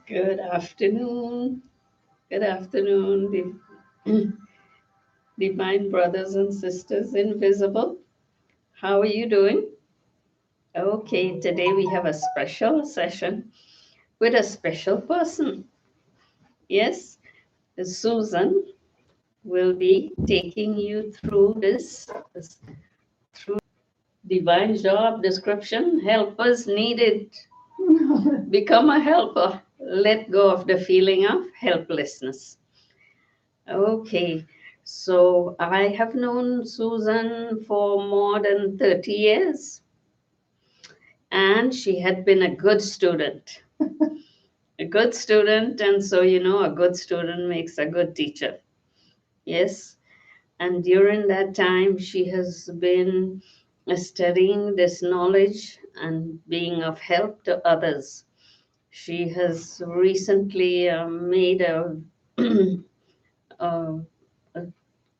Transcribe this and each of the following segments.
Good afternoon. Good afternoon, divine brothers and sisters, invisible. How are you doing? Okay, today we have a special session with a special person. Yes, Susan will be taking you through this through divine job description. Helpers needed. Become a helper. Let go of the feeling of helplessness. Okay, so I have known Susan for more than 30 years, and she had been a good student. A good student, and so a good student makes a good teacher. Yes, and during that time, she has been studying this knowledge and being of help to others. She has recently made a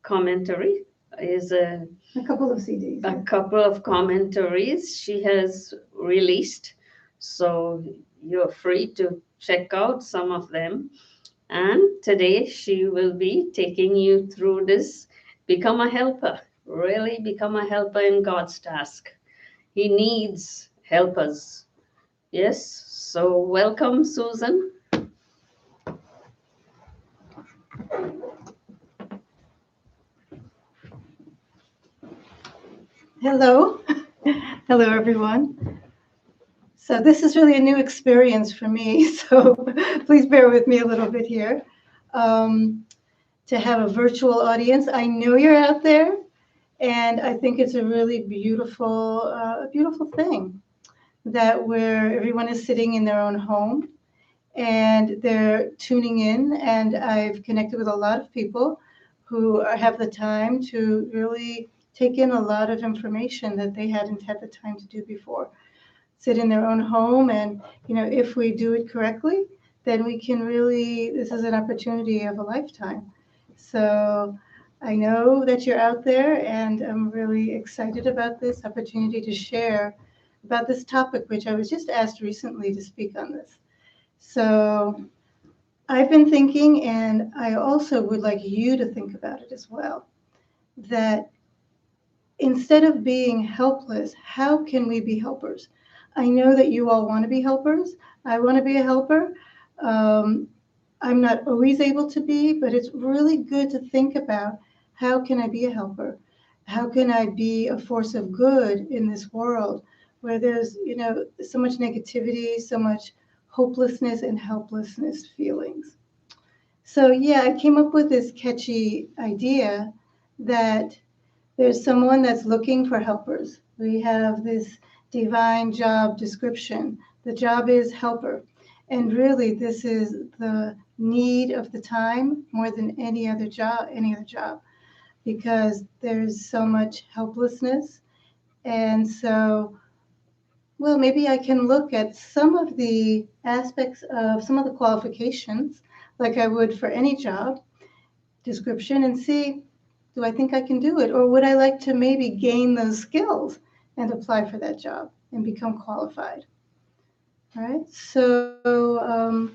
commentary is a couple of CDs. A couple of commentaries she has released. So you're free to check out some of them. And today she will be taking you through this become a helper. Really become a helper in God's task. He needs helpers. Yes. So welcome, Susan. Hello. Hello, everyone. So this is really a new experience for me, so please bear with me a little bit here. To have a virtual audience, I know you're out there, and I think it's a really beautiful thing that where everyone is sitting in their own home and they're tuning in, and I've connected with a lot of people who have the time to really take in a lot of information that they hadn't had the time to do before. Sit in their own home, and if we do it correctly, then we can really, this is an opportunity of a lifetime. So I know that you're out there, and I'm really excited about this opportunity to share about this topic, which I was just asked recently to speak on this. So I've been thinking, and I also would like you to think about it as well, that instead of being helpless, how can we be helpers? I know that you all want to be helpers. I want to be a helper. I'm not always able to be, but it's really good to think about, how can I be a helper? How can I be a force of good in this world where there's, so much negativity, so much hopelessness and helplessness feelings? So yeah, I came up with this catchy idea that there's someone that's looking for helpers. We have this divine job description. The job is helper. And really, this is the need of the time more than any other job, because there's so much helplessness. And so, well, maybe I can look at some of the aspects of some of the qualifications, like I would for any job description, and see, do I think I can do it? Or would I like to maybe gain those skills and apply for that job and become qualified? All right, so,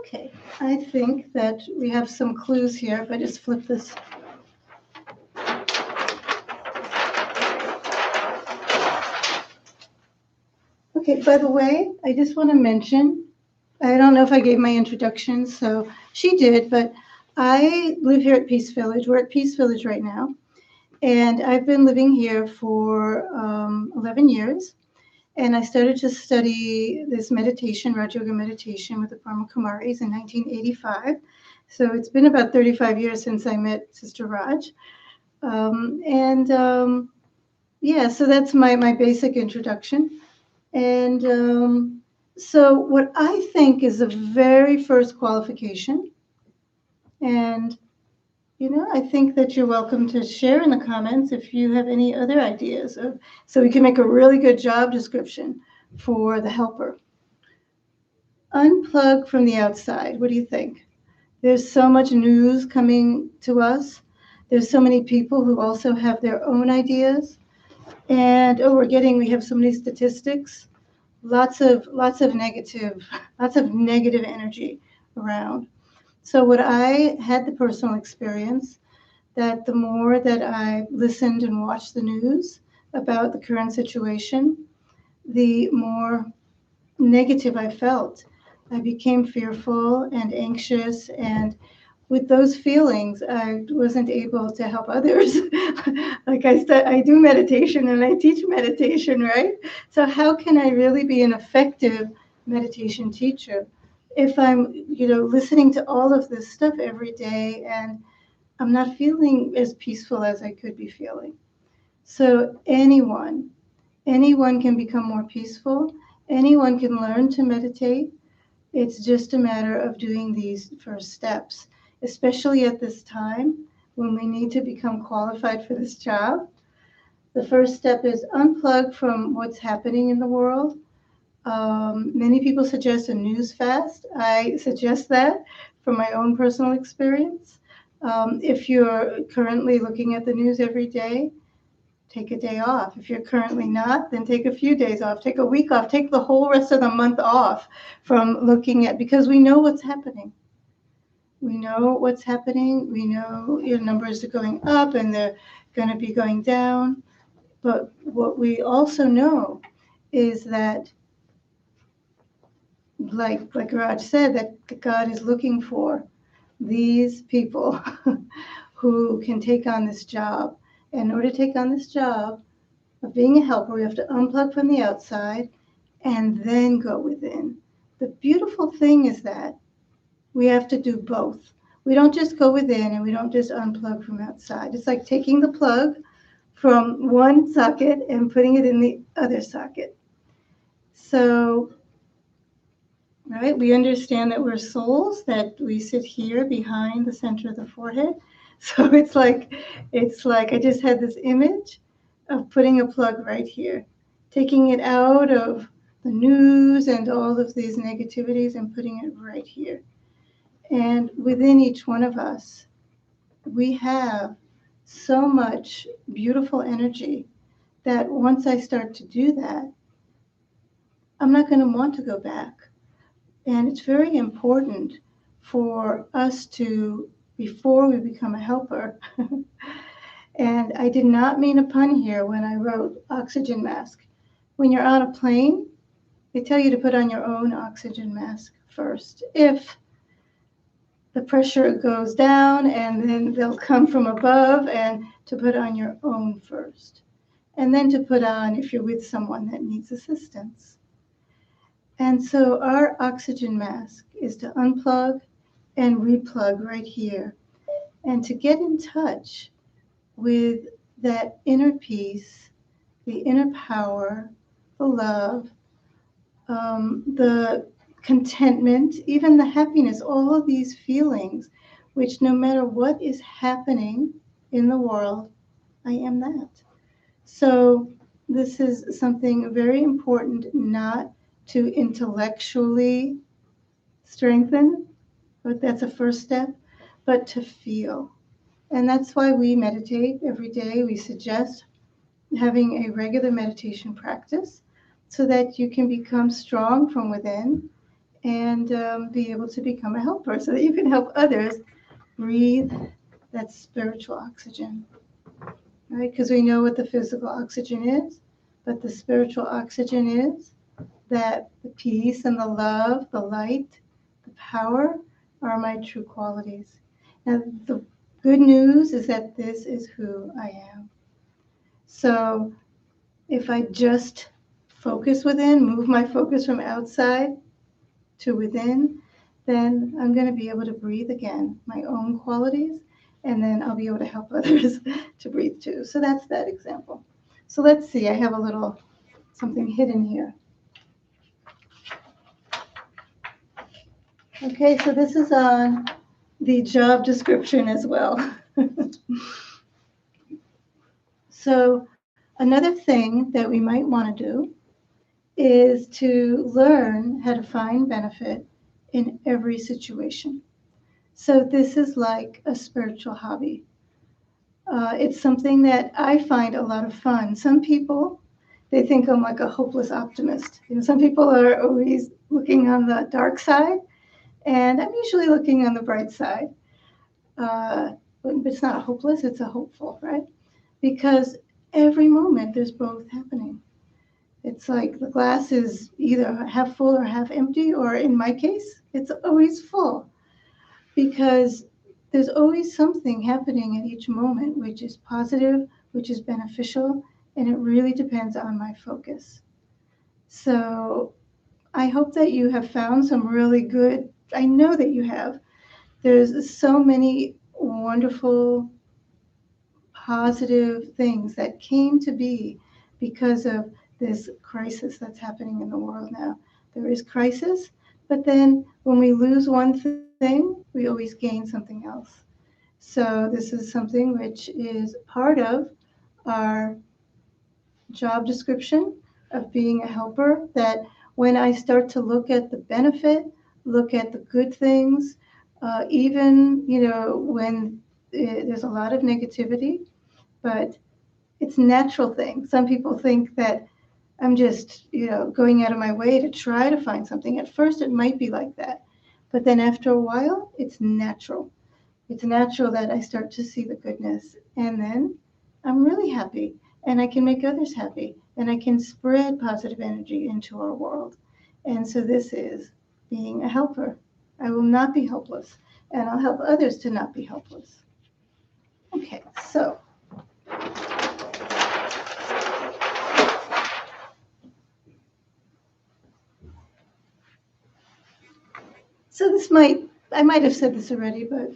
okay, I think that we have some clues here. If I just flip this. Okay, by the way, I just want to mention, I don't know if I gave my introduction, so she did, but I live here at Peace Village. We're at Peace Village right now, and I've been living here for 11 years, And I started to study this meditation, Raj Yoga meditation with the Brahma Kumaris in 1985. So it's been about 35 years since I met Sister Raj. Yeah, so that's my basic introduction. And so what I think is the very first qualification, and I think that you're welcome to share in the comments if you have any other ideas so we can make a really good job description for the helper. Unplug from the outside. What do you think? There's so much news coming to us. There's so many people who also have their own ideas. And we have so many statistics, lots of negative, lots of negative energy around. So what I had the personal experience that the more that I listened and watched the news about the current situation, the more negative I felt. I became fearful and anxious, and with those feelings, I wasn't able to help others. Like I do meditation and I teach meditation, right? So how can I really be an effective meditation teacher if I'm, listening to all of this stuff every day and I'm not feeling as peaceful as I could be feeling? So anyone can become more peaceful. Anyone can learn to meditate. It's just a matter of doing these first steps, especially at this time when we need to become qualified for this job. The first step is unplug from what's happening in the world. Many people suggest a news fast. I suggest that from my own personal experience. If you're currently looking at the news every day, take a day off. If you're currently not, then take a few days off. Take a week off. Take the whole rest of the month off from looking at, because we know what's happening. We know what's happening. We know your numbers are going up and they're going to be going down. But what we also know is that, like Raj said, that God is looking for these people who can take on this job. In order to take on this job of being a helper, we have to unplug from the outside and then go within. The beautiful thing is that we have to do both. We don't just go within and we don't just unplug from outside. It's like taking the plug from one socket and putting it in the other socket. So, right, we understand that we're souls, that we sit here behind the center of the forehead. So it's like I just had this image of putting a plug right here, taking it out of the news and all of these negativities and putting it right here. And within each one of us, we have so much beautiful energy that once I start to do that, I'm not going to want to go back. And it's very important for us to, before we become a helper, and I did not mean a pun here when I wrote oxygen mask. When you're on a plane, they tell you to put on your own oxygen mask first. If the pressure goes down, and then they'll come from above, and to put on your own first. And then to put on if you're with someone that needs assistance. And so our oxygen mask is to unplug and replug right here, and to get in touch with that inner peace, the inner power, the love, the contentment, even the happiness, all of these feelings, which no matter what is happening in the world, I am that. So this is something very important, not to intellectually strengthen, but that's a first step, but to feel. And that's why we meditate every day. We suggest having a regular meditation practice so that you can become strong from within and be able to become a helper so that you can help others breathe that spiritual oxygen, right? Because we know what the physical oxygen is, but the spiritual oxygen is that the peace and the love, the light, the power are my true qualities. Now, the good news is that this is who I am. So if I just focus within, move my focus from outside to within, then I'm going to be able to breathe again, my own qualities, and then I'll be able to help others to breathe too. So that's that example. So let's see, I have a little something hidden here. Okay, so this is on the job description as well. So another thing that we might want to do is to learn how to find benefit in every situation. So this is like a spiritual hobby. It's something that I find a lot of fun. Some people, they think I'm like a hopeless optimist. Some people are always looking on the dark side, and I'm usually looking on the bright side. But it's not hopeless, it's a hopeful, right? Because every moment there's both happening. It's like the glass is either half full or half empty, or in my case, it's always full because there's always something happening at each moment, which is positive, which is beneficial, and it really depends on my focus. So I hope that you have found some really good, I know that you have. There's so many wonderful, positive things that came to be because of this crisis that's happening in the world now. There is crisis, but then when we lose one thing, we always gain something else. So this is something which is part of our job description of being a helper, that when I start to look at the benefit, look at the good things, even, when there's a lot of negativity, but it's a natural thing. Some people think that I'm just, going out of my way to try to find something. At first, it might be like that. But then after a while, it's natural. It's natural that I start to see the goodness. And then I'm really happy. And I can make others happy. And I can spread positive energy into our world. And so this is being a helper. I will not be helpless. And I'll help others to not be helpless. Okay, so I might have said this already, but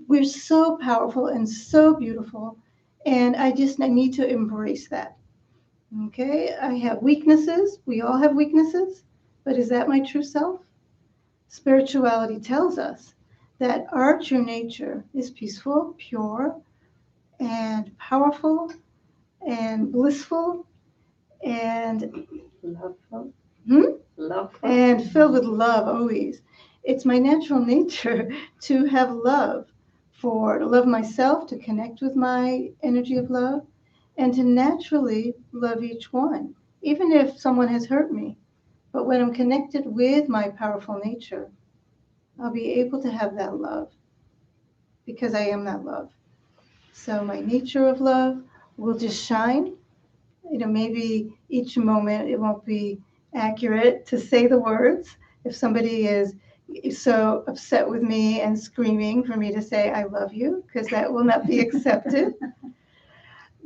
we're so powerful and so beautiful, and I need to embrace that. Okay, I have weaknesses. We all have weaknesses, but is that my true self? Spirituality tells us that our true nature is peaceful, pure, and powerful, and blissful, and Loveful. hmm? Loveful. And filled with love always. It's my natural nature to have love, to love myself, to connect with my energy of love, and to naturally love each one, even if someone has hurt me. But when I'm connected with my powerful nature, I'll be able to have that love because I am that love. So my nature of love will just shine. Maybe each moment it won't be accurate to say the words. If somebody is so upset with me and screaming for me to say, I love you, because that will not be accepted.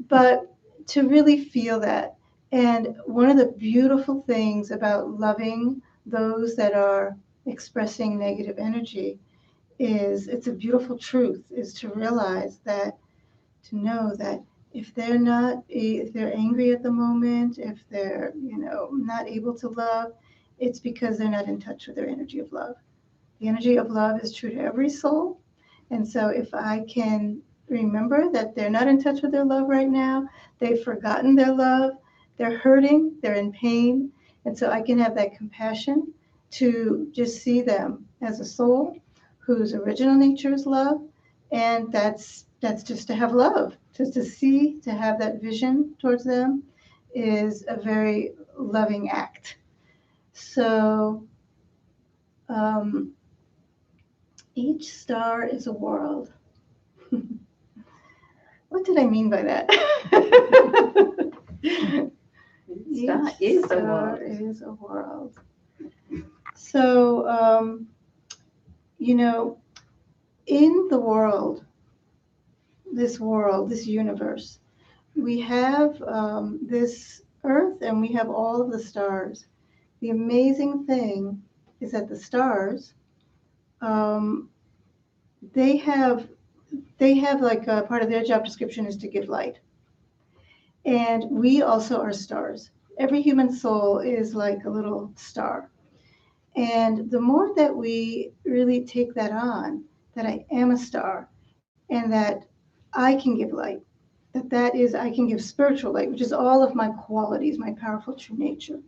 But to really feel that. And one of the beautiful things about loving those that are expressing negative energy is it's a beautiful truth, is to realize that, to know that if they're angry at the moment, if they're, not able to love, it's because they're not in touch with their energy of love. The energy of love is true to every soul. And so if I can remember that they're not in touch with their love right now, they've forgotten their love, they're hurting, they're in pain. And so I can have that compassion to just see them as a soul whose original nature is love. And that's just to have love, just to see, to have that vision towards them is a very loving act. So each star is a world. What did I mean by that? Each Each star is a world. So, in the world, this universe, we have this Earth and we have all of the stars. The amazing thing is that the stars, um, they have like a part of their job description is to give light. And we also are stars. Every human soul is like a little star. And the more that we really take that on, that I am a star and that I can give light, that is, I can give spiritual light, which is all of my qualities, my powerful true nature.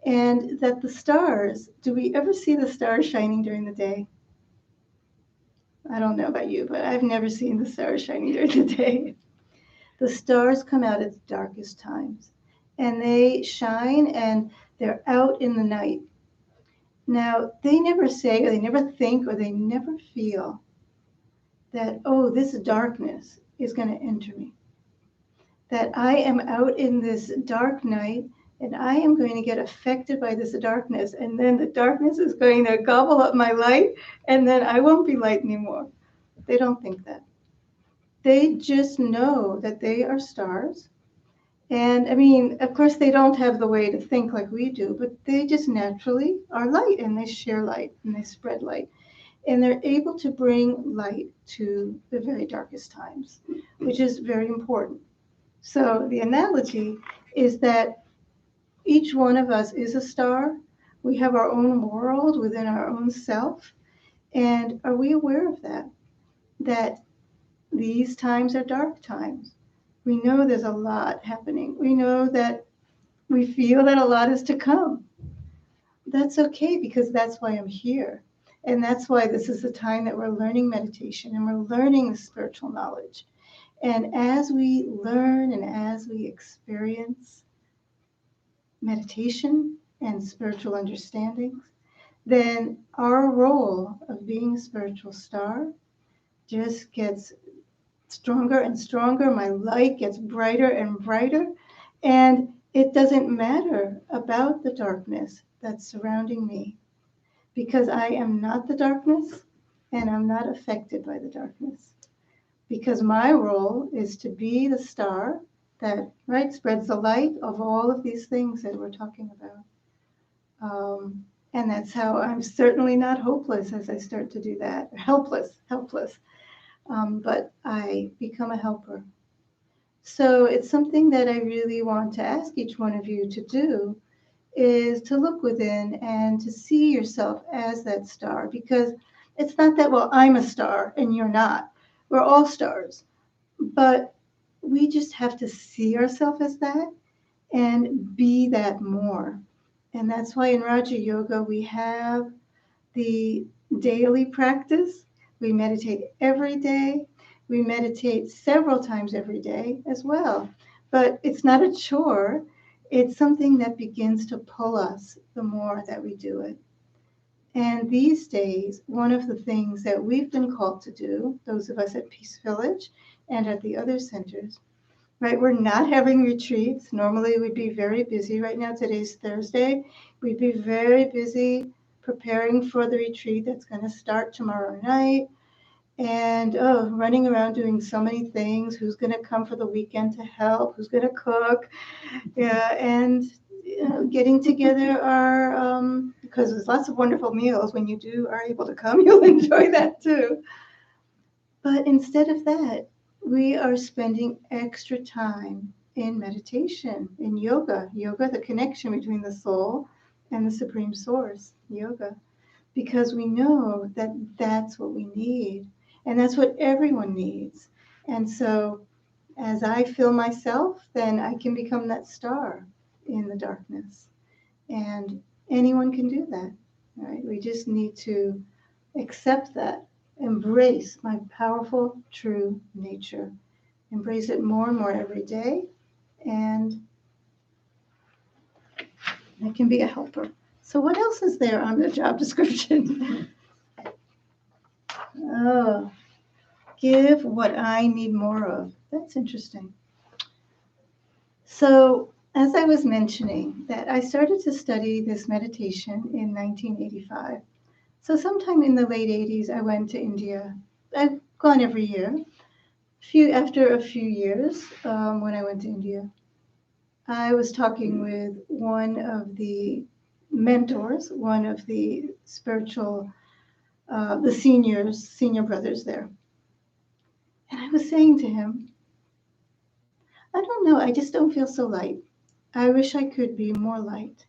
And that the stars, do we ever see the stars shining during the day? I don't know about you, but I've never seen the stars shining during the day. The stars come out at the darkest times and they shine and they're out in the night. Now, they never say or they never think or they never feel that, oh, this darkness is going to enter me. That I am out in this dark night and I am going to get affected by this darkness. And then the darkness is going to gobble up my light and then I won't be light anymore. They don't think that. They just know that they are stars. And I mean, of course, they don't have the way to think like we do, but they just naturally are light and they share light and they spread light. And they're able to bring light to the very darkest times, which is very important. So the analogy is that each one of us is a star. We have our own world within our own self. And are we aware of that? That these times are dark times. We know there's a lot happening. We know that we feel that a lot is to come. That's okay because that's why I'm here. And that's why this is the time that we're learning meditation and we're learning the spiritual knowledge. And as we learn and as we experience meditation and spiritual understandings, then our role of being a spiritual star just gets stronger and stronger. My light gets brighter and brighter. And it doesn't matter about the darkness that's surrounding me because I am not the darkness and I'm not affected by the darkness. Because my role is to be the star that, right, spreads the light of all of these things that we're talking about. And that's how I'm certainly not hopeless as I start to do that. Helpless. But I become a helper. So it's something that I really want to ask each one of you to do is to look within and to see yourself as that star. Because it's not that, well, I'm a star and you're not. We're all stars. But we just have to see ourselves as that and be that more. And that's why in Raja Yoga we have the daily practice. We meditate every day. We meditate several times every day as well. But it's not a chore. It's something that begins to pull us the more that we do it. And these days, one of the things that we've been called to do, those of us at Peace Village and at the other centers, right, we're not having retreats. Normally we'd be very busy. Right now, today's Thursday. We'd be very busy preparing for the retreat that's going to start tomorrow night. And running around doing so many things. Who's going to come for the weekend to help? Who's going to cook? Yeah, and getting together our because there's lots of wonderful meals when you are able to come. You'll enjoy that too. But instead of that, we are spending extra time in meditation, in yoga. Yoga, the connection between the soul and the Supreme Source, yoga, because we know that that's what we need. And that's what everyone needs. And so as I feel myself, then I can become that star in the darkness. And anyone can do that, right? We just need to accept that, embrace my powerful, true nature, embrace it more and more every day, and I can be a helper. So what else is there on the job description? Oh, give what I need more of. That's interesting. So as I was mentioning that I started to study this meditation in 1985. So sometime in the late 80s, I went to India. I've gone every year. After a few years, when I went to India, I was talking with one of the mentors, one of the spiritual, the senior brothers there. And I was saying to him, I don't know, I just don't feel so light. I wish I could be more light.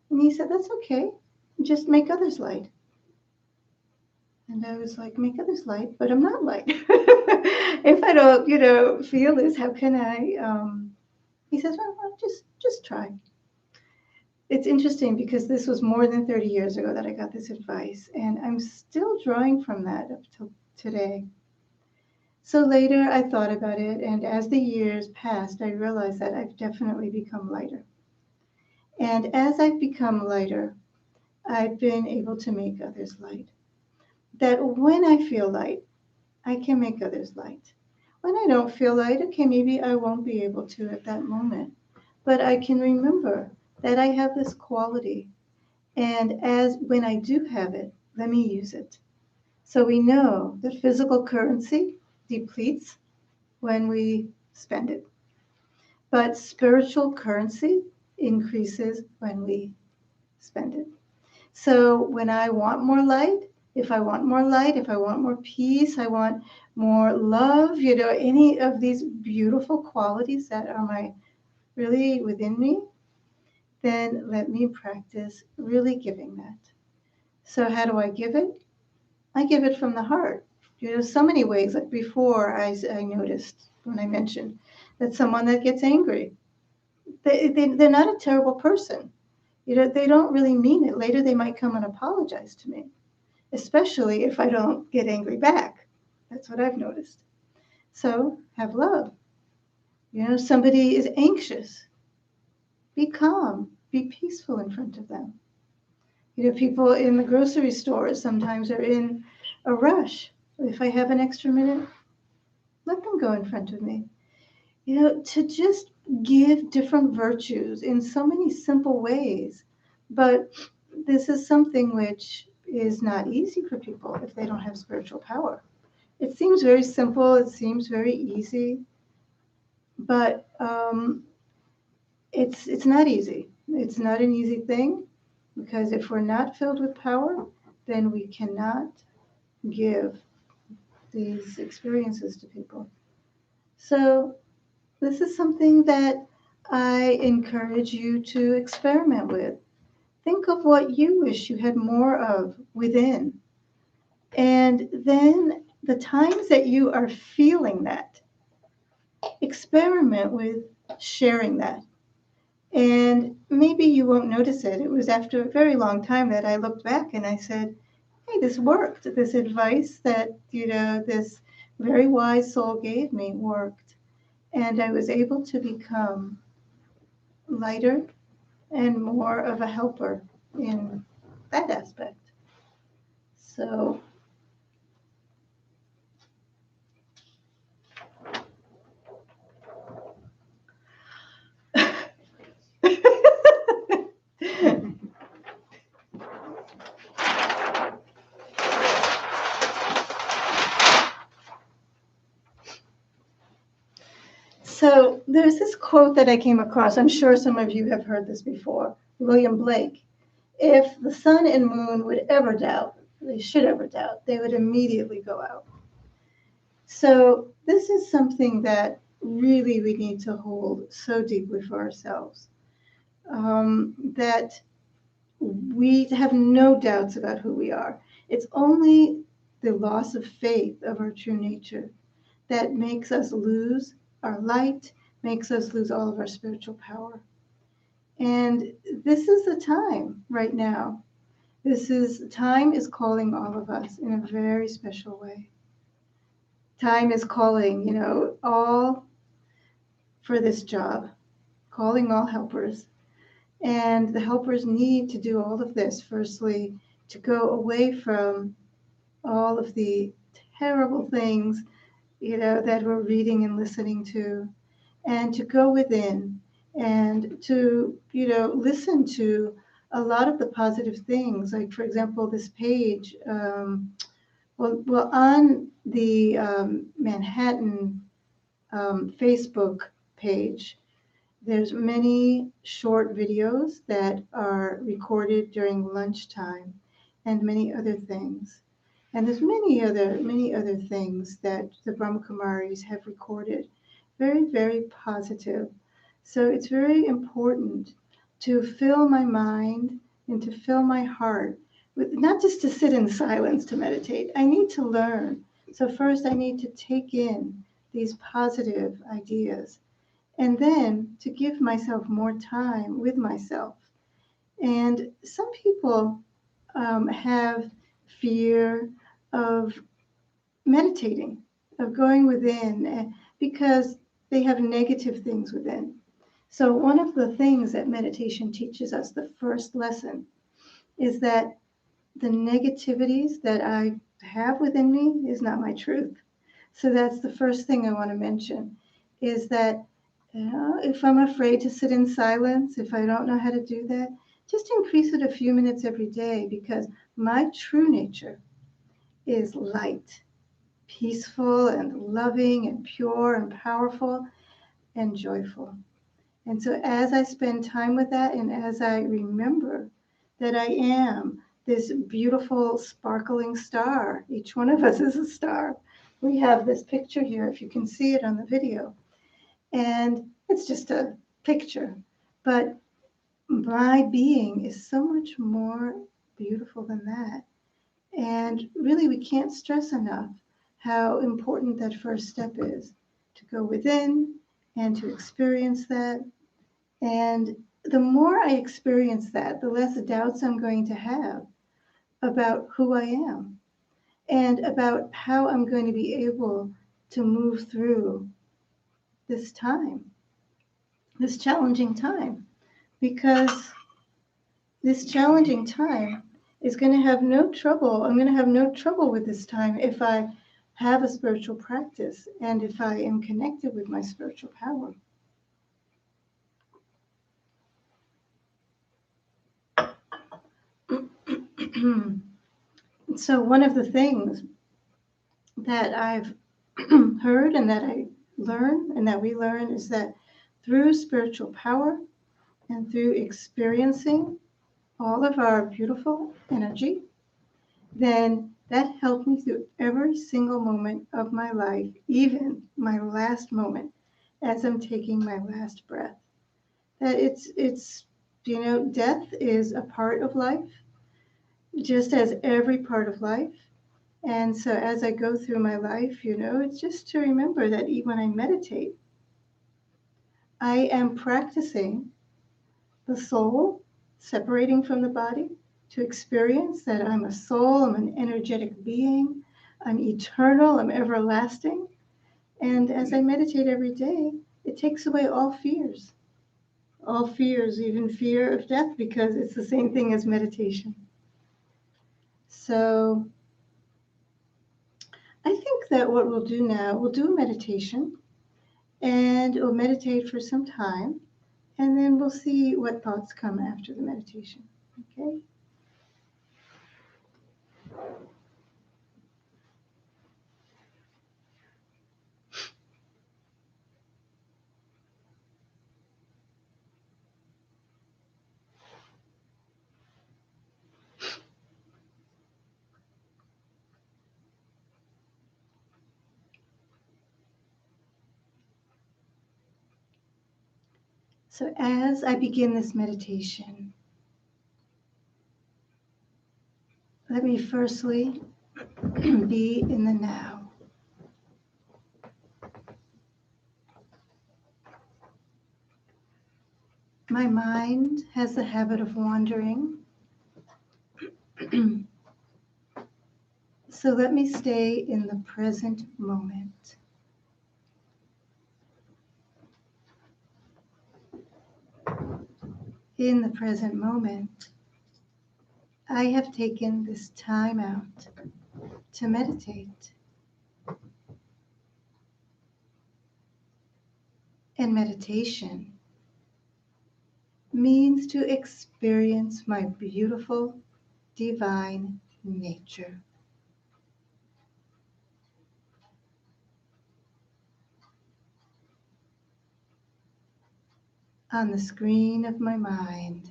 And he said, that's okay. Just make others light. And I was like, make others light, but I'm not light. If I don't, feel this, how can I? He says, well, just try. It's interesting because this was more than 30 years ago that I got this advice, and I'm still drawing from that up till today. So later I thought about it, and as the years passed, I realized that I've definitely become lighter. And as I've become lighter, I've been able to make others light. That when I feel light, I can make others light. When I don't feel light, okay, maybe I won't be able to at that moment. But I can remember that I have this quality. And as when I do have it, let me use it. So we know that physical currency depletes when we spend it. But spiritual currency increases when we spend it. So when I want more light, if I want more light, if I want more peace, I want more love, any of these beautiful qualities that are really within me, then let me practice really giving that. So how do I give it? I give it from the heart. So many ways. Like before, I noticed when I mentioned that someone that gets angry, they're not a terrible person. They don't really mean it. Later, they might come and apologize to me, especially if I don't get angry back. That's what I've noticed. So have love. Somebody is anxious. Be calm. Be peaceful in front of them. People in the grocery store sometimes are in a rush. If I have an extra minute, let them go in front of me. To just give different virtues in so many simple ways. But this is something which is not easy for people if they don't have spiritual power. It seems very simple, it seems very easy, but it's not easy. It's not an easy thing, because if we're not filled with power, then we cannot give these experiences to people. So this is something that I encourage you to experiment with. Think of what you wish you had more of within. And then the times that you are feeling that, experiment with sharing that. And maybe you won't notice it. It was after a very long time that I looked back and I said, hey, this worked. This advice that, this very wise soul gave me worked. And I was able to become lighter and more of a helper in that aspect. So So there's this quote that I came across. I'm sure some of you have heard this before. William Blake. If the sun and moon would ever doubt, they should ever doubt, they would immediately go out. So this is something that really we need to hold so deeply for ourselves, that we have no doubts about who we are. It's only the loss of faith of our true nature that makes us lose our light, makes us lose all of our spiritual power. And this is the time right now. Time is calling all of us in a very special way. Time is calling, all for this job, calling all helpers. And the helpers need to do all of this. Firstly, to go away from all of the terrible things, that we're reading and listening to, and to go within and to, listen to a lot of the positive things. Like, for example, this page, on the Manhattan Facebook page, There's many short videos that are recorded during lunchtime and many other things. And there's many other things that the Brahma Kumaris have recorded. Very, very positive. So it's very important to fill my mind and to fill my heart with, not just to sit in silence to meditate. I need to learn. So first I need to take in these positive ideas, and then to give myself more time with myself. And some people have fear of meditating, of going within, because they have negative things within. So, one of the things that meditation teaches us, the first lesson, is that the negativities that I have within me is not my truth. So, that's the first thing I want to mention, is that if I'm afraid to sit in silence, if I don't know how to do that, just increase it a few minutes every day, because my true nature is light, peaceful and loving and pure and powerful and joyful. And so as I spend time with that, and as I remember that I am this beautiful sparkling star, each one of us is a star. We have this picture here, if you can see it on the video. And it's just a picture. But my being is so much more beautiful than that. And really, we can't stress enough how important that first step is, to go within and to experience that. And the more I experience that, the less doubts I'm going to have about who I am and about how I'm going to be able to move through this time, this challenging time. Because this challenging time is going to have no trouble. I'm going to have no trouble with this time if I have a spiritual practice and if I am connected with my spiritual power. So one of the things that I've heard and that I learn and that we learn is that through spiritual power and through experiencing all of our beautiful energy, then that helped me through every single moment of my life, even my last moment, as I'm taking my last breath. That it's death is a part of life, just as every part of life. And so as I go through my life, it's just to remember that even when I meditate, I am practicing the soul separating from the body, to experience that I'm a soul, I'm an energetic being, I'm eternal, I'm everlasting. And as I meditate every day, it takes away all fears, even fear of death, because it's the same thing as meditation. So I think that what we'll do now, we'll do a meditation, and we'll meditate for some time, and then we'll see what thoughts come after the meditation. Okay? So as I begin this meditation, let me firstly be in the now. My mind has the habit of wandering. So let me stay in the present moment. In the present moment, I have taken this time out to meditate. And meditation means to experience my beautiful divine nature. On the screen of my mind,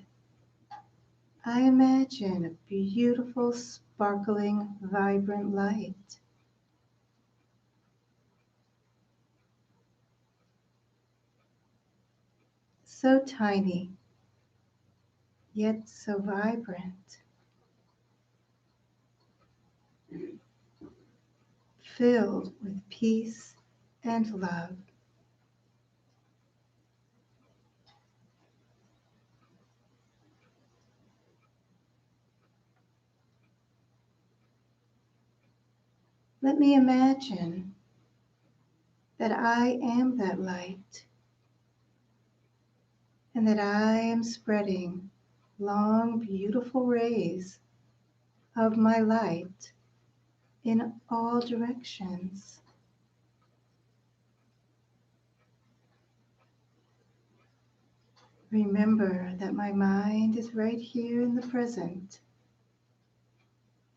I imagine a beautiful, sparkling, vibrant light. So tiny, yet so vibrant, filled with peace and love. Let me imagine that I am that light and that I am spreading long, beautiful rays of my light in all directions. Remember that my mind is right here in the present,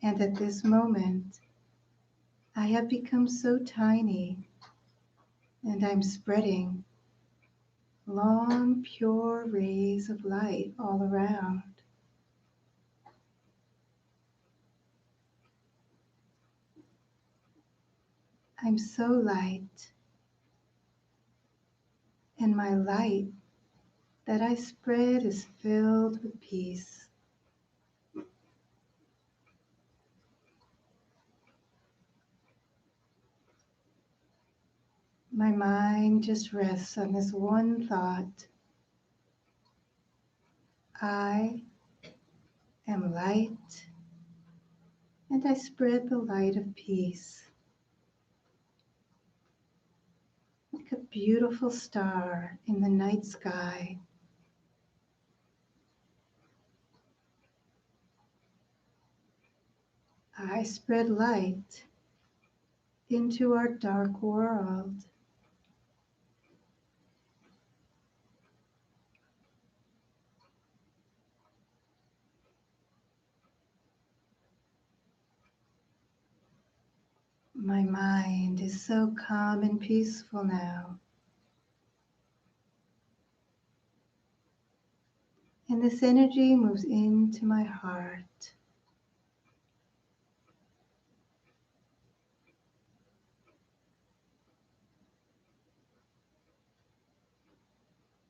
and at this moment, I have become so tiny and I'm spreading long, pure rays of light all around. I'm so light, and my light that I spread is filled with peace. My mind just rests on this one thought. I am light, and I spread the light of peace. Like a beautiful star in the night sky, I spread light into our dark world. My mind is so calm and peaceful now, and this energy moves into my heart.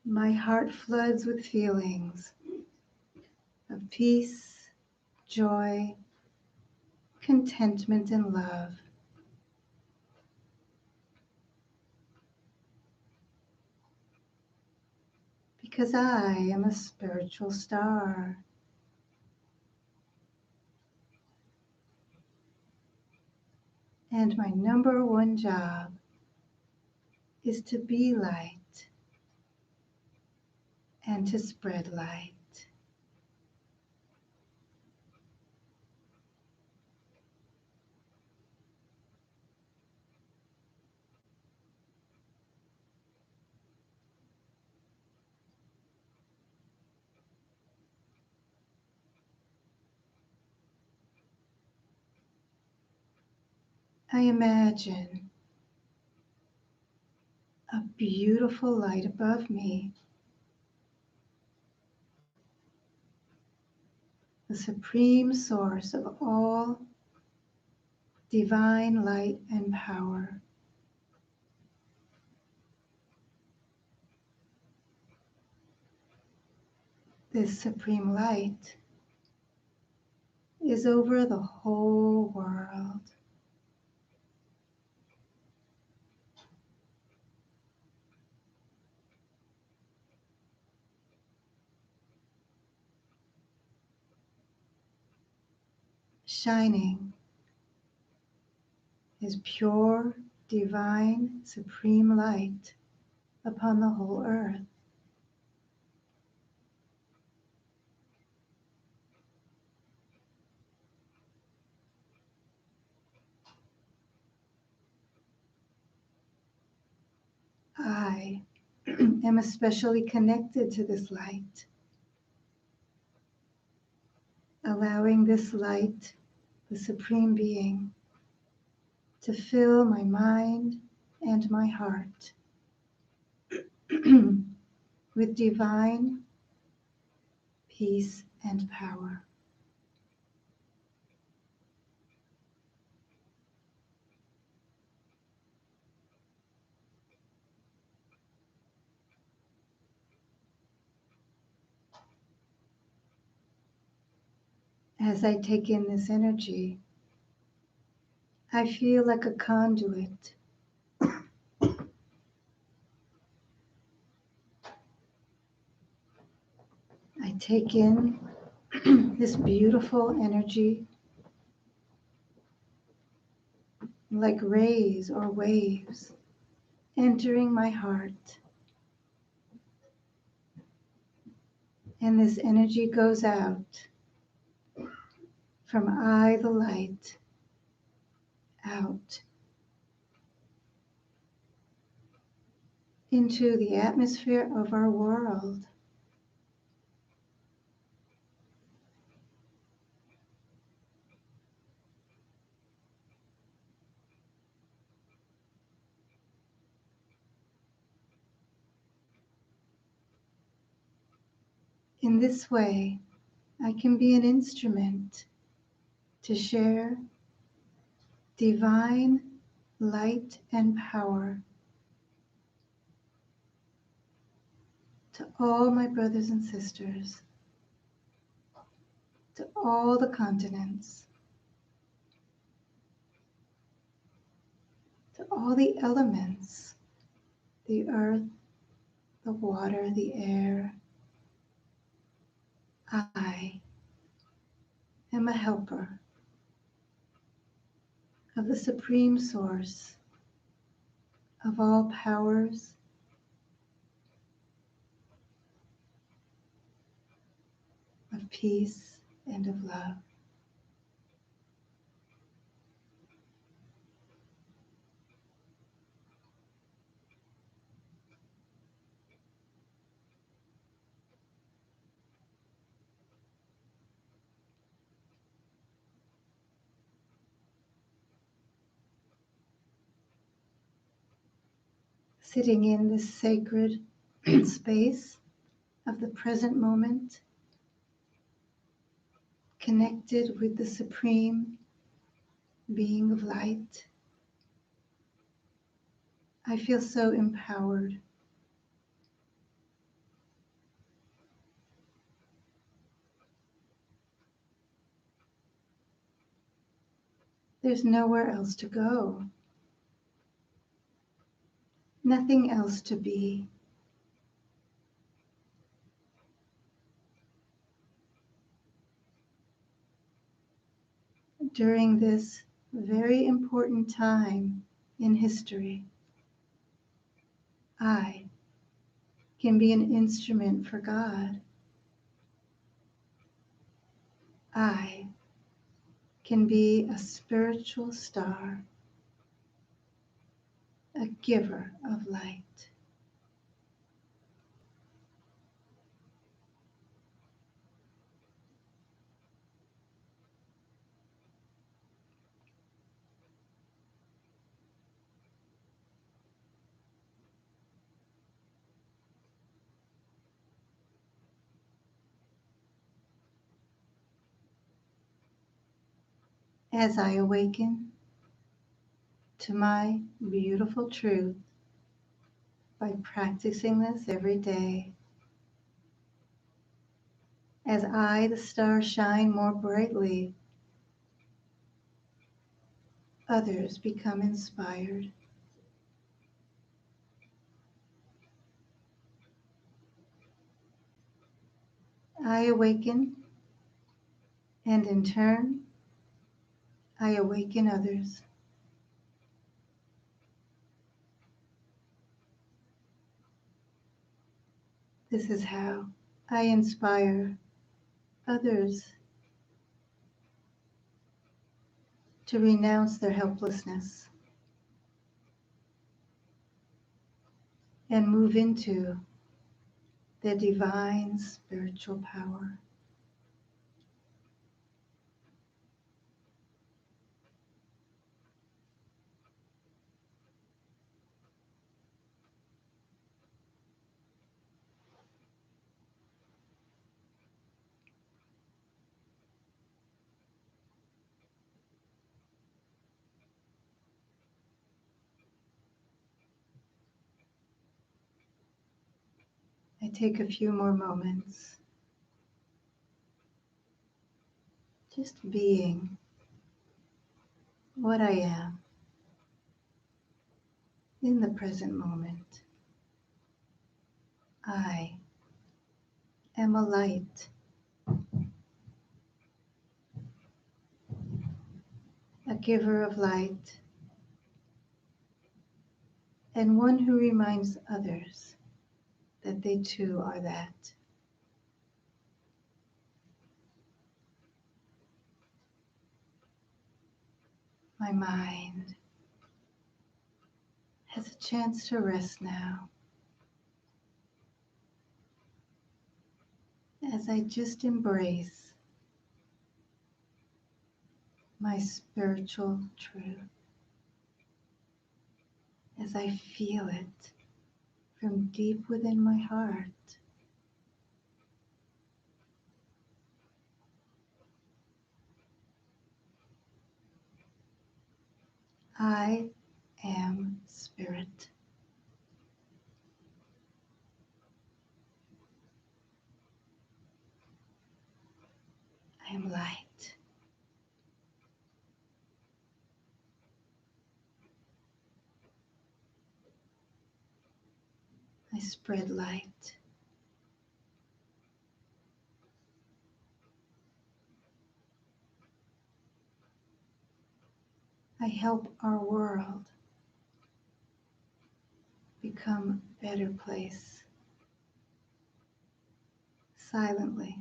My heart floods with feelings of peace, joy, contentment, and love. Because I am a spiritual star. And my number one job is to be light and to spread light. I imagine a beautiful light above me, the supreme source of all divine light and power. This supreme light is over the whole world. Shining His pure, divine, supreme light upon the whole earth. I am especially connected to this light, allowing this light, the Supreme Being, to fill my mind and my heart. with divine peace and power. As I take in this energy, I feel like a conduit. I take in this beautiful energy like rays or waves entering my heart. And this energy goes out from I, the light, out into the atmosphere of our world. In this way, I can be an instrument to share divine light and power to all my brothers and sisters, to all the continents, to all the elements, the earth, the water, the air. I am a helper of the Supreme Source of all powers, of peace, and of love. Sitting in this sacred space of the present moment, connected with the Supreme Being of Light, I feel so empowered. There's nowhere else to go, nothing else to be. During this very important time in history, I can be an instrument for God. I can be a spiritual star, a giver of light. As I awaken to my beautiful truth by practicing this every day, as I, the star, shine more brightly, others become inspired. I awaken, and in turn, I awaken others. This is how I inspire others to renounce their helplessness and move into their divine spiritual power. take a few more moments just being what I am in the present moment. I am a light, a giver of light, and one who reminds others that they too are that. My mind has a chance to rest now as I just embrace my spiritual truth, as I feel it from deep within my heart. I am spirit. I am light. I spread light. I help our world become a better place silently.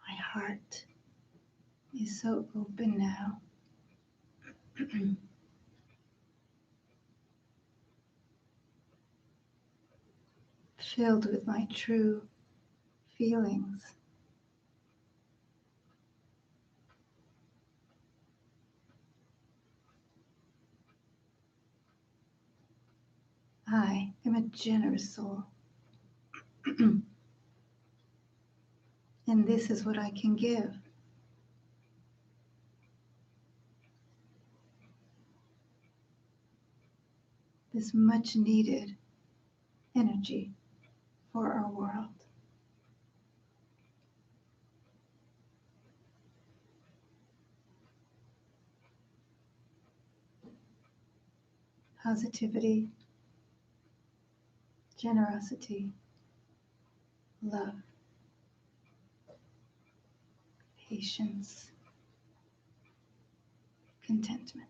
My heart is so open now. Filled with my true feelings. I am a generous soul. And this is what I can give. This much needed energy for our world. Positivity, generosity, love, patience, contentment.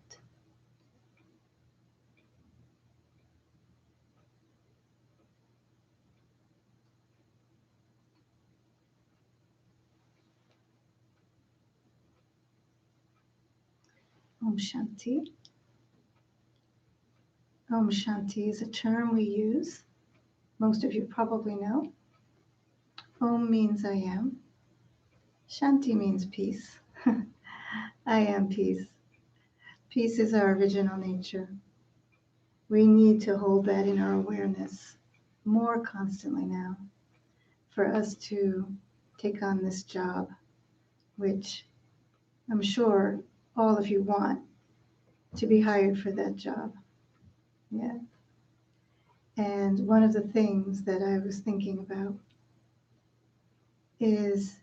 Om Shanti. Om Shanti is a term we use. Most of you probably know. Om means I am. Shanti means peace. I am peace. Peace is our original nature. We need to hold that in our awareness more constantly now for us to take on this job, which I'm sure all of you want to be hired for that job. Yeah. And one of the things that I was thinking about is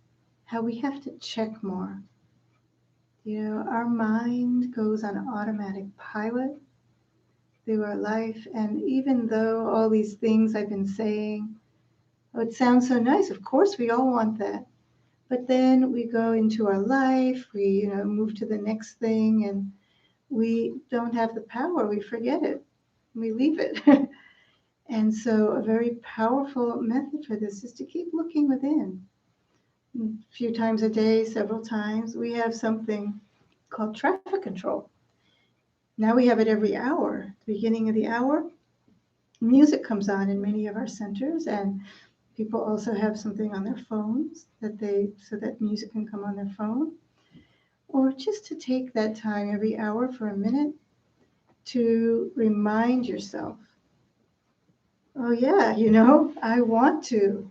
how we have to check more. You know, our mind goes on automatic pilot through our life. And even though all these things I've been saying, oh, it sounds so nice. Of course, we all want that. But then we go into our life, we, move to the next thing, and we don't have the power. We forget it. We leave it. And so a very powerful method for this is to keep looking within. A few times a day, several times, we have something called traffic control. Now we have it every hour. At the beginning of the hour, music comes on in many of our centers, and People also have something on their phones so that music can come on their phone, or just to take that time every hour for a minute to remind yourself, oh yeah, I want to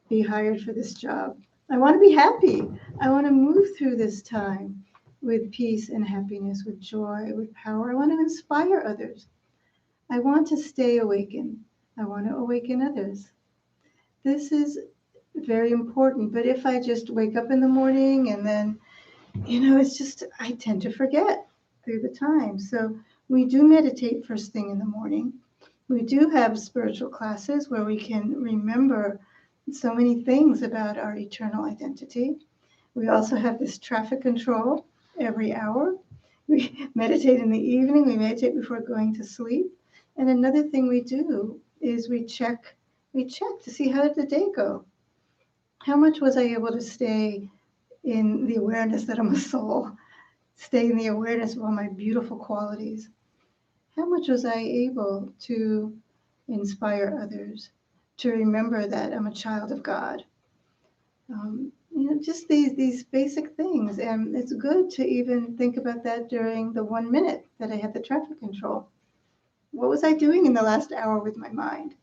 be hired for this job. I want to be happy. I want to move through this time with peace and happiness, with joy, with power. I want to inspire others. I want to stay awakened. I want to awaken others. This is very important. But if I just wake up in the morning and then, it's just, I tend to forget through the time. So we do meditate first thing in the morning. We do have spiritual classes where we can remember so many things about our eternal identity. We also have this traffic control every hour. We meditate in the evening. We meditate before going to sleep. And another thing we do is we check to see how did the day go. How much was I able to stay in the awareness that I'm a soul, stay in the awareness of all my beautiful qualities? How much was I able to inspire others, to remember that I'm a child of God? Just these basic things. And it's good to even think about that during the 1 minute that I had the traffic control. What was I doing in the last hour with my mind?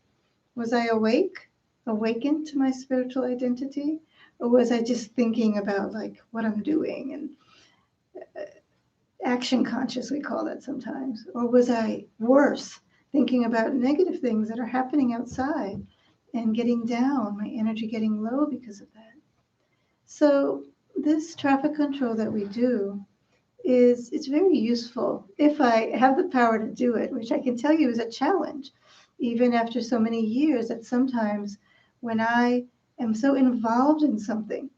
Was I awakened to my spiritual identity? Or was I just thinking about like what I'm doing and action conscious, we call that sometimes? Or was I worse, thinking about negative things that are happening outside and getting down, my energy getting low because of that? So this traffic control that we do it's very useful if I have the power to do it, which I can tell you is a challenge, even after so many years, that sometimes when I am so involved in something,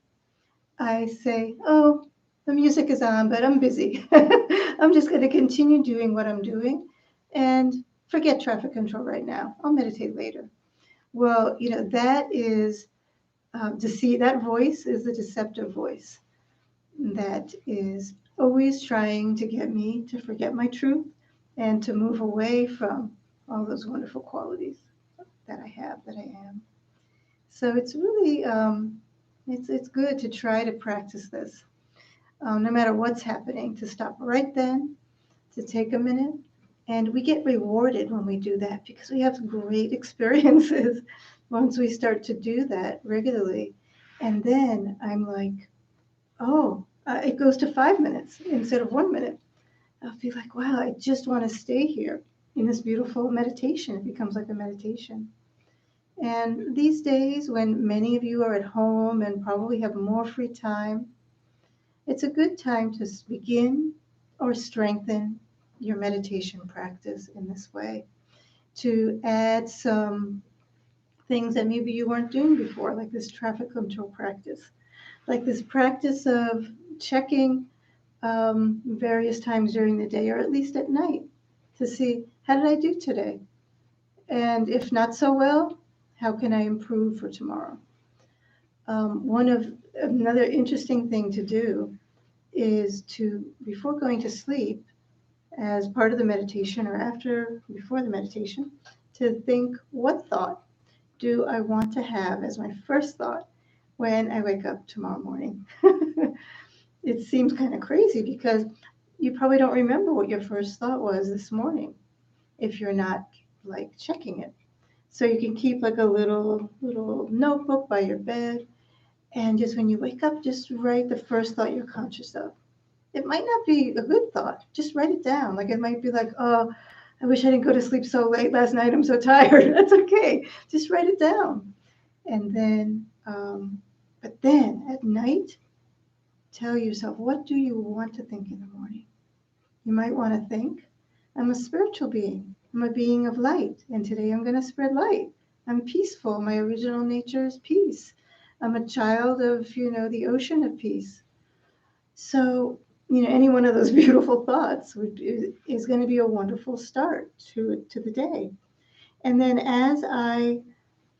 I say, oh, the music is on, but I'm busy. I'm just going to continue doing what I'm doing and forget traffic control right now. I'll meditate later. Well, that is that voice is the deceptive voice that is always trying to get me to forget my truth and to move away from all those wonderful qualities that I have, that I am. So it's really it's good to try to practice this, no matter what's happening, to stop right then, to take a minute. And we get rewarded when we do that because we have great experiences once we start to do that regularly. And then I'm like, oh, it goes to 5 minutes instead of 1 minute. I'll be like, wow, I just want to stay here in this beautiful meditation. It becomes like a meditation. And these days, when many of you are at home and probably have more free time, it's a good time to begin or strengthen your meditation practice in this way, to add some things that maybe you weren't doing before, like this traffic control practice, like this practice of checking various times during the day or at least at night to see, how did I do today? And if not so well, how can I improve for tomorrow? Another interesting thing to do is to, before going to sleep, as part of the meditation or before the meditation, to think, what thought do I want to have as my first thought when I wake up tomorrow morning? It seems kind of crazy because you probably don't remember what your first thought was this morning if you're not like checking it. So you can keep like a little notebook by your bed, and just when you wake up, just write the first thought you're conscious of. It might not be a good thought. Just write it down. Like it might be like, oh, I wish I didn't go to sleep so late last night. I'm so tired. That's okay. Just write it down. And then, but then at night, tell yourself, what do you want to think in the morning? You might want to think, I'm a spiritual being. I'm a being of light. And today I'm going to spread light. I'm peaceful. My original nature is peace. I'm a child of, the ocean of peace. So, any one of those beautiful thoughts is going to be a wonderful start to the day. And then as I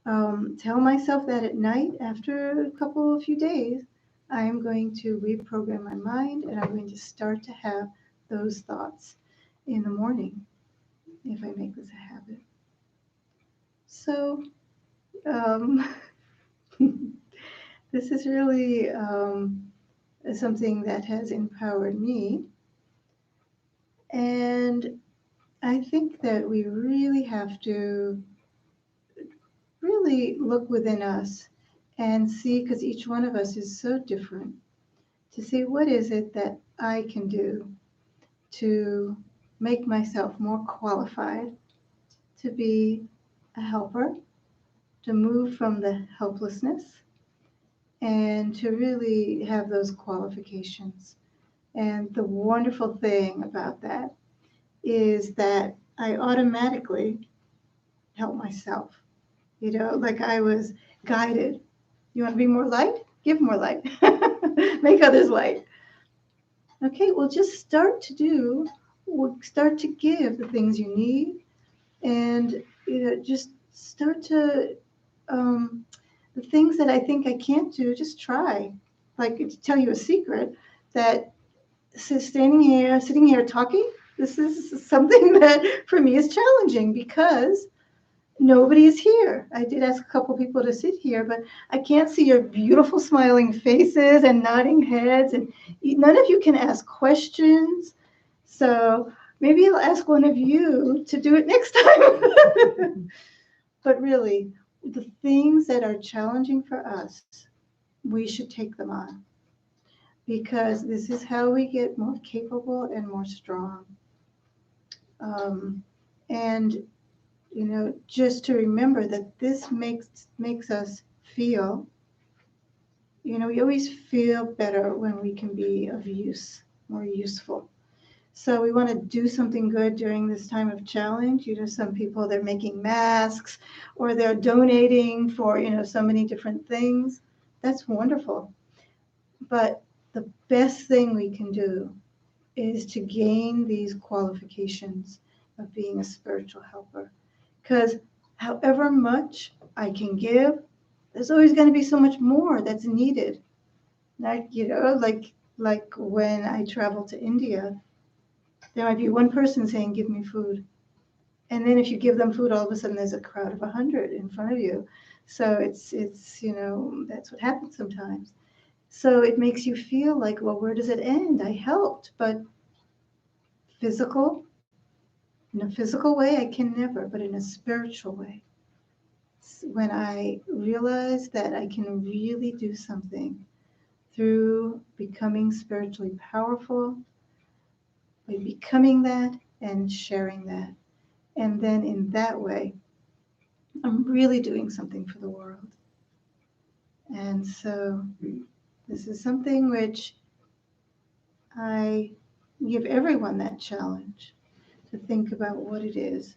tell myself that at night, after a few days, I am going to reprogram my mind and I'm going to start to have those thoughts in the morning if I make this a habit. So, um, This is really something that has empowered me. And I think that we really have to really look within us and see, because each one of us is so different, to see what is it that I can do to make myself more qualified to be a helper, to move from the helplessness, and to really have those qualifications. And the wonderful thing about that is that I automatically help myself. Like I was guided. You want to be more light? Give more light. Make others light. Okay, well, just start to give the things you need, and just start to the things that I think I can't do. Just try. Like to tell you a secret that sitting here talking. This is something that for me is challenging because nobody is here. I did ask a couple people to sit here, but I can't see your beautiful smiling faces and nodding heads, and none of you can ask questions. So maybe I'll ask one of you to do it next time. But really, the things that are challenging for us, we should take them on because this is how we get more capable and more strong. And just to remember that this makes us feel, we always feel better when we can be of use, more useful. So we want to do something good during this time of challenge. Some people, they're making masks or they're donating for, so many different things. That's wonderful. But the best thing we can do is to gain these qualifications of being a spiritual helper. Because however much I can give, there's always going to be so much more that's needed. Like when I travel to India, there might be one person saying, "Give me food," and then if you give them food, all of a sudden there's a crowd of 100 in front of you. So it's that's what happens sometimes. So it makes you feel like, well, where does it end? I helped, but physical in a physical way, I can never, but in a spiritual way, when I realize that I can really do something through becoming spiritually powerful, by becoming that and sharing that. And then in that way, I'm really doing something for the world. And so this is something which I give everyone that challenge to think about what it is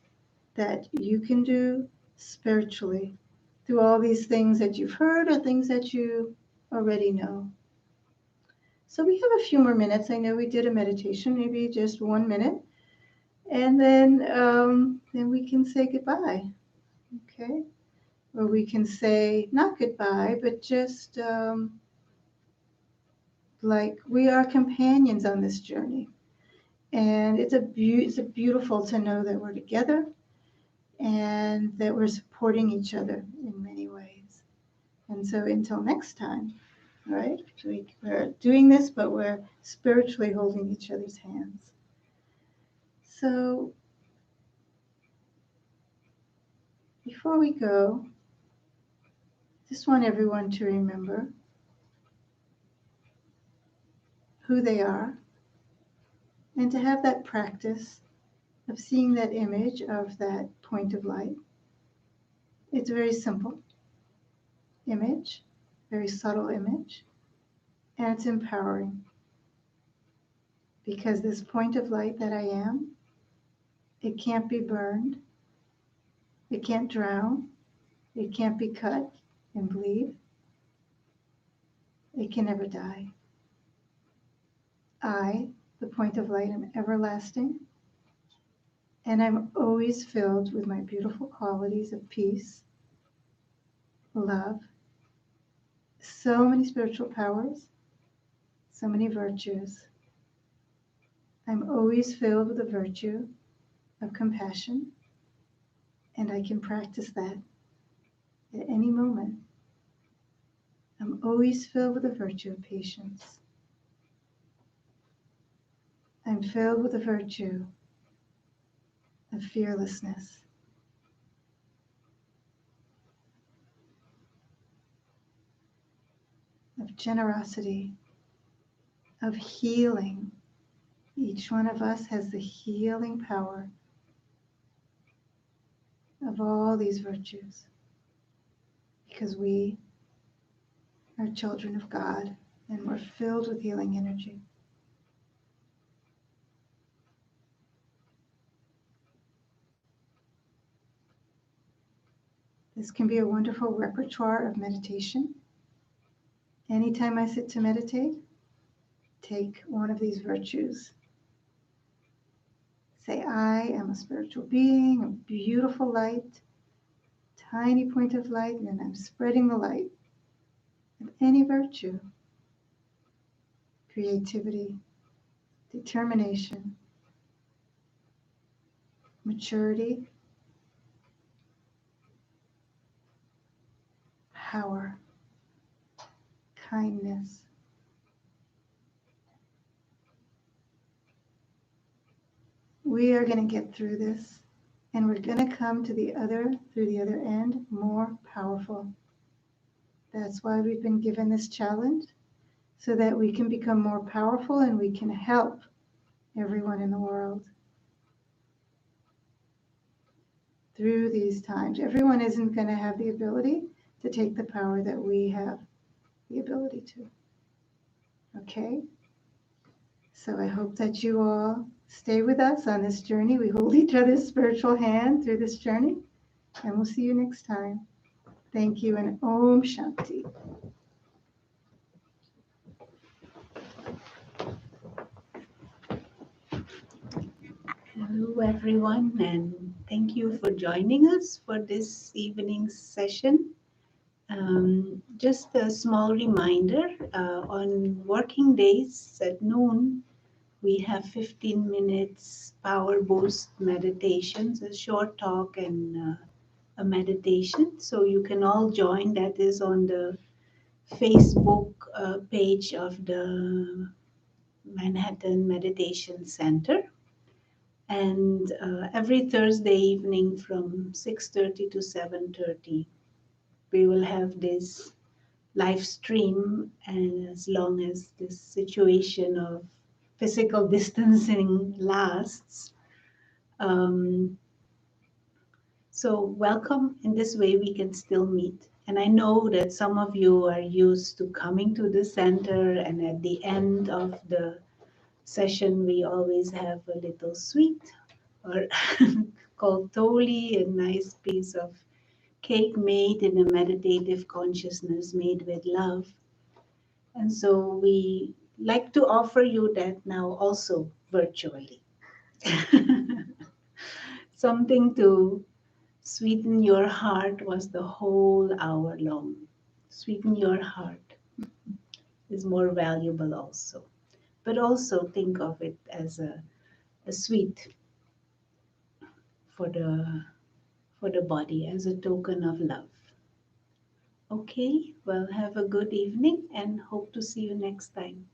that you can do spiritually through all these things that you've heard or things that you already know. So we have a few more minutes. I know we did a meditation, maybe just 1 minute, and then we can say goodbye. Okay, or we can say not goodbye, but just like we are companions on this journey, and it's a beautiful to know that we're together and that we're supporting each other in many ways. And so until next time, right? We're doing this, but we're spiritually holding each other's hands. So before we go, just want everyone to remember who they are and to have that practice of seeing that image of that point of light. It's a very simple image, very subtle image, and it's empowering because this point of light that I am, it can't be burned, it can't drown, it can't be cut and bleed, it can never die. I, the point of light, am everlasting, and I'm always filled with my beautiful qualities of peace, love, so many spiritual powers, so many virtues. I'm always filled with the virtue of compassion, and I can practice that at any moment. I'm always filled with the virtue of patience. I'm filled with the virtue of fearlessness. Of generosity, of healing. Each one of us has the healing power of all these virtues because we are children of God and we're filled with healing energy. This can be a wonderful repertoire of meditation. Anytime I sit to meditate, take one of these virtues. Say, I am a spiritual being, a beautiful light, tiny point of light, and then I'm spreading the light of any virtue, creativity, determination, maturity, power, kindness. We are going to get through this, and we're going to come to through the other end, more powerful. That's why we've been given this challenge, so that we can become more powerful and we can help everyone in the world through these times. Everyone isn't going to have the ability to take the power that we have the ability to. Okay? So I hope that you all stay with us on this journey. We hold each other's spiritual hand through this journey, and we'll see you next time. Thank you, and Om Shanti. Hello, everyone, and thank you for joining us for this evening's session. Just a small reminder, on working days at noon, we have 15 minutes power boost meditations, a short talk and a meditation. So you can all join. That is on the Facebook page of the Manhattan Meditation Center. And every Thursday evening from 6:30 to 7:30, we will have this live stream, and as long as this situation of physical distancing lasts. So welcome. In this way we can still meet. And I know that some of you are used to coming to the center, and at the end of the session we always have a little sweet or called toli, a nice piece of cake made in a meditative consciousness, made with love. And so we like to offer you that now also virtually. Something to sweeten your heart was the whole hour long. Sweeten your heart is more valuable also. But also think of it as a sweet for the body, as a token of love. Okay, well, have a good evening and hope to see you next time.